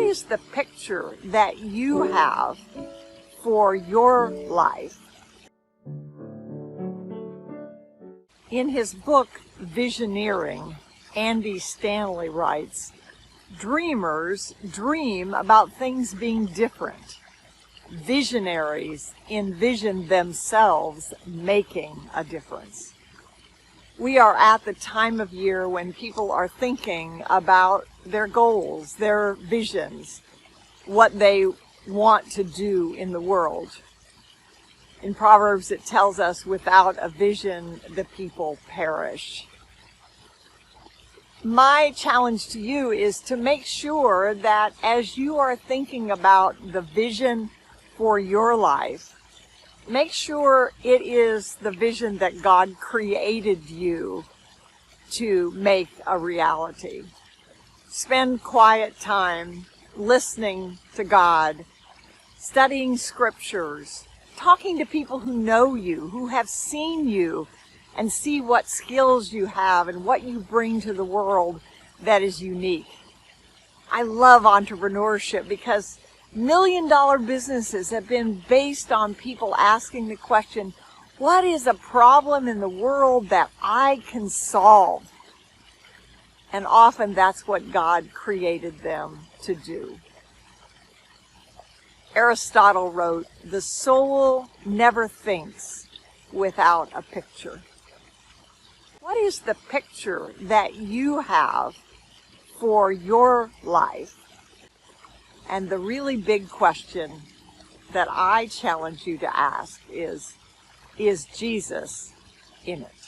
What is the picture that you have for your life? In his book, Visioneering, Andy Stanley writes, "Dreamers dream about things being different. Visionaries envision themselves making a difference." We are at the time of year when people are thinking about their goals, their visions, what they want to do in the world. In Proverbs, it tells us, without a vision, the people perish. My challenge to you is to make sure that as you are thinking about the vision for your life, make sure it is the vision that God created you to make a reality. Spend quiet time listening to God, studying scriptures, talking to people who know you, who have seen you, and see what skills you have and what you bring to the world that is unique. I love entrepreneurship because million-dollar businesses have been based on people asking the question, what is a problem in the world that I can solve? And often that's what God created them to do. Aristotle wrote, "The soul never thinks without a picture." What is the picture that you have for your life? And the really big question that I challenge you to ask is Jesus in it?